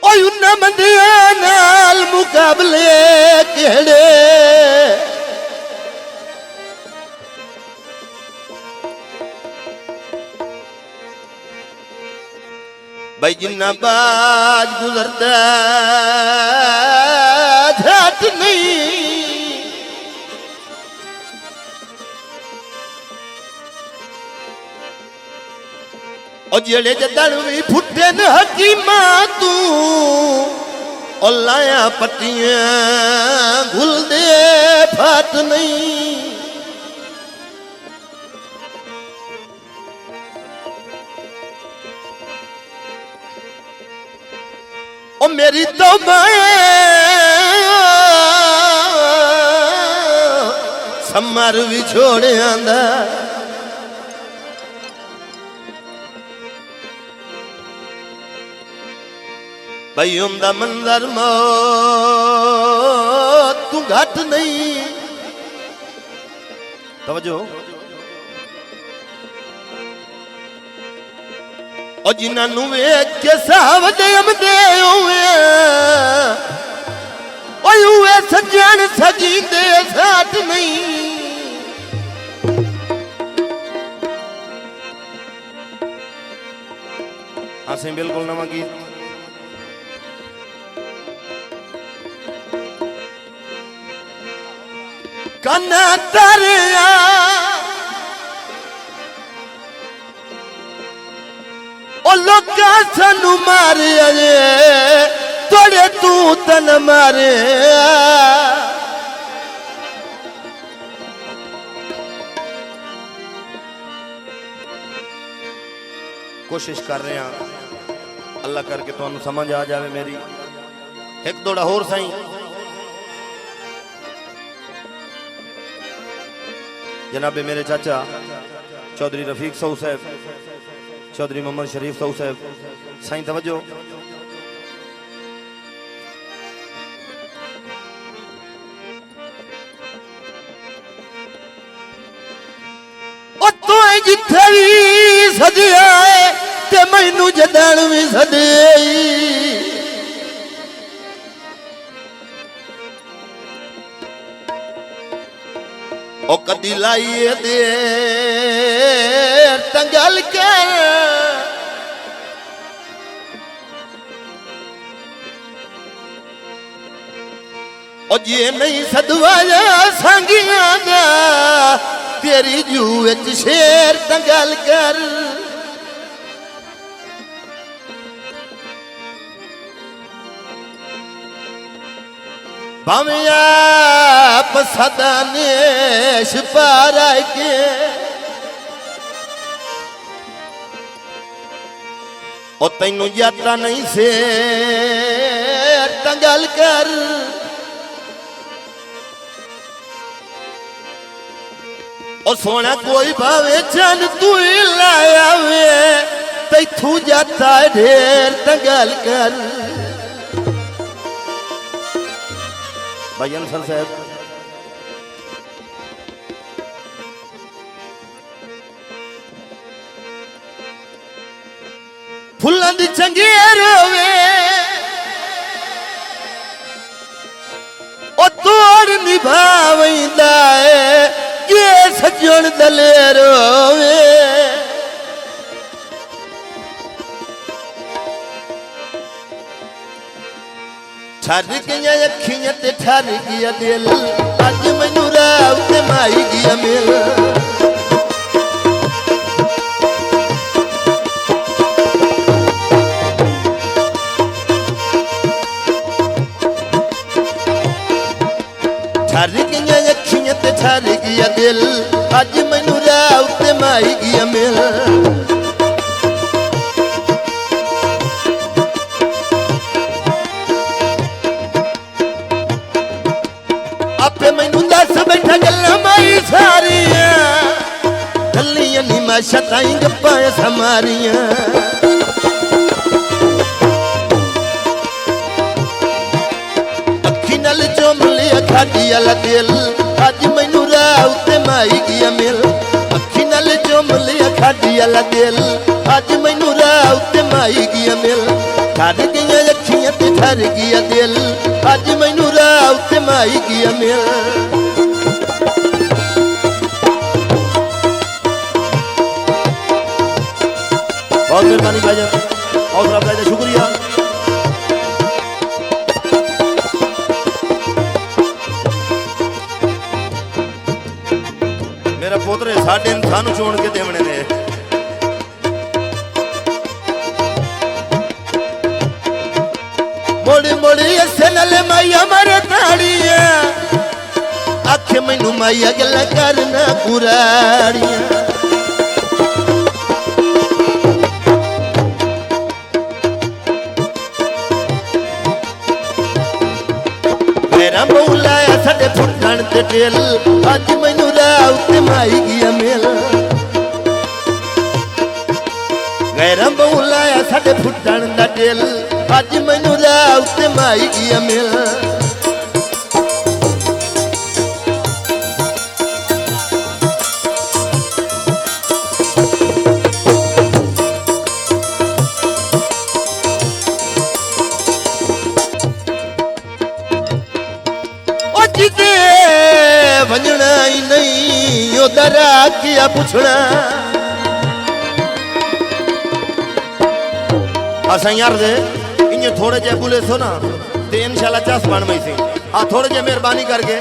ओए उन्ना बंदियां नाल मुकाबले केड़े भाई जिन्ना बाज गुजरता झट नहीं और जेड़े जदन भी फुटे न हकीमा तू और लाया पट्टियां घुल दे फट नहीं ओ मेरी तो समर भी छोड़ आंदा भाई उमदा मंजर मौत तू घट नहीं तवज्जो और जिन्होंने वेख के सावदे अमदे हुए सजन सजींदे साथ नहीं असें बिल्कुल नवा गीत कन्ना तरिया ओ लोका सानू मारे तोड़े तू तन मारे कोशिश कर रहे हैं अल्लाह करके तो समझ आ जाए मेरी एक दौड़ा होर सही जनाबे मेरे चाचा चौधरी रफीक साहू साहब चौधरी मोहम्मद शरीफ साहू साहब साईं तवज्जो तो जिथे भी सदिया ते मैनू जदन भी सदे ओ कदी लाइए दे तंगल कर ओ जे नहीं सदवाया सांगिया दा तेरी जू विच शेर तंगल कर भाविया पसदा नेश पारा के ओ तैनू यात्रा नहीं से तंगल कर और सोना कोई भावे चन तू लाया वे तैथू जाता ढेर तंगल कर भाई अंसर साहब फुल्लां दी चंगेर होवे ओ तोड़ निभावैंदा है के सजण दलेर होवे ठर गया अखियां ते ठर गया दिल अज मैनू राव ते माई गया मिल ठर गया अखियां ते ठर गया दिल अज मैनू राव ते माई गया मिल आपे मैनू दस बैठा गल्लां माई सारियां गल्लियां नी माशा ताई गप्पां समारियां अखी नाल चुम लिया खाडी वाला दिल अज मैनू राव ते माई गया मिल अखी नाल चुम लिया खाडी वाला दिल अज मैनू राव ते माई गया मिल ठर गईयां अखियां ते ठर गया दिल अज मैनू राह उत्ते माई गया मिल बहुत मेहरबानी भाईजान हौसला अफजाई का शुक्रिया मेरा पोतरे साढ़े थानू चुन के देवने ने मोड़ी मोड़ी ऐसे नले माइया मारे ताड़िया आखे मैनू माइया गल्ला करना कुराड़िया मेरा मौलाया साडे फुटण ते टेल अज मैनू राह उत्ते माई गया मिल गैरा मौलाया साडे फुटण दा टेल अज मैनू राह उत्ते माई गया मिल वंजना ही नहीं उधर आके पुछना असा यार दे इन्हें थोड़े जे बोले सो ना ते इंशाल्लाह चस बन मई सी आ थोड़े जे मेहरबानी करके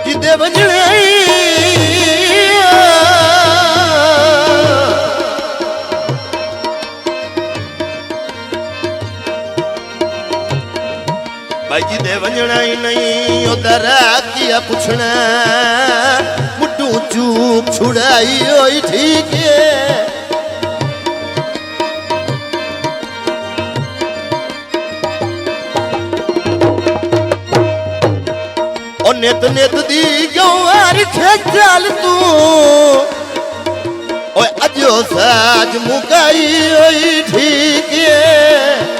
जिदे वंजना भाई जी दे वंजना ही नहीं उधर किया पुछना मुट्टू चूक छुड़ाई होई ठीक है ओ नित नित दी गवार खेचाल तू ओए अजो साज मुकाई होई ठीक है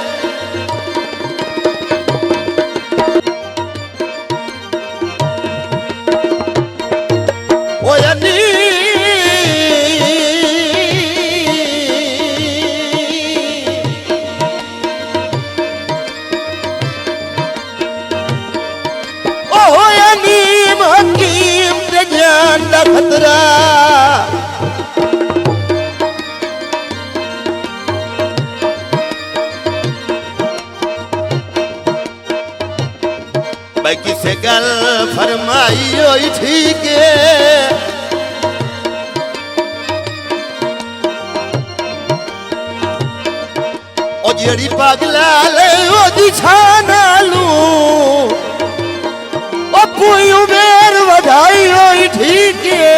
खतरा भाई किसे गल फरमाई होई ठीक है ओ जेड़ी पागला ले ओदी छाना लू ओ कोई उमेर वधाई होई ठीक है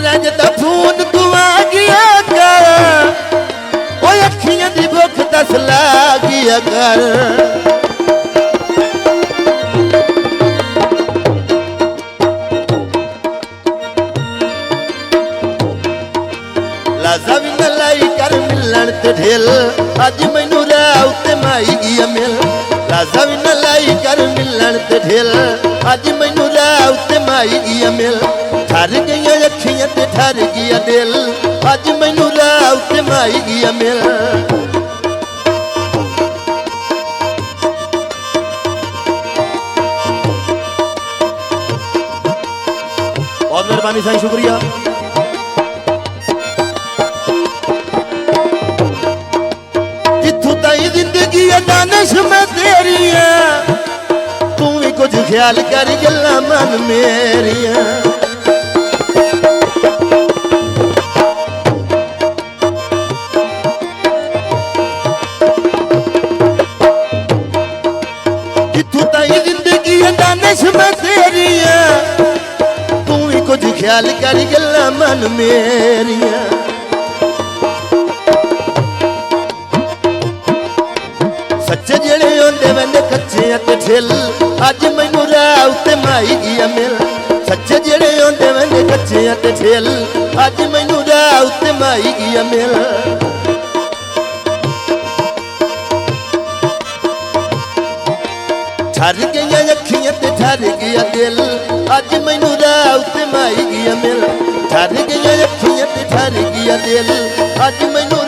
रंज दा खून तू आ गया कर ओ अखियां दी भुख दस ला गया कर लाजा भी न लाई कर मिलन ते ढेल अज मैनू राह उत्ते माई गया मिल लाजा भी न लाई कर मिलन ते ढेल अज मैनू राह उत्ते माई गया मिल ठर गई अखियां ते ठर गया दिल अज मैनू राह उत्ते माई गया मिल बहुत मेहरबानी साईं शुक्रिया जिंदगी दानिश में तेरी है तू भी कुछ ख्याल कर गल्ला मन मेरिया जिथों ताई जिंदगी दानिश में तेरी है तू भी कुछ ख्याल कर गल्ला मन मेरिया सच्चे जेड़े होंदे वंदे कच्चे ते ठिल अज मैनू राह उत्ते माई गया मिल सच्चे जेड़े होंदे वंदे कच्चे ते ठिल अज मैनू राह उत्ते माई गया मिल ਠਰ ਗਈਆਂ ਅੱਖੀਆਂ ਤੇ ਠਰ ਗਿਆ ਦਿਲ ਅੱਜ ਮੈਨੂੰ ਰਾਹ ਉੱਤੇ ਮਾਈ ਗਿਆ ਮਿਲ ਠਰ ਗਈਆਂ ਅੱਖੀਆਂ ਤੇ ਠਰ ਗਿਆ ਦਿਲ ਅੱਜ ਮੈਨੂੰ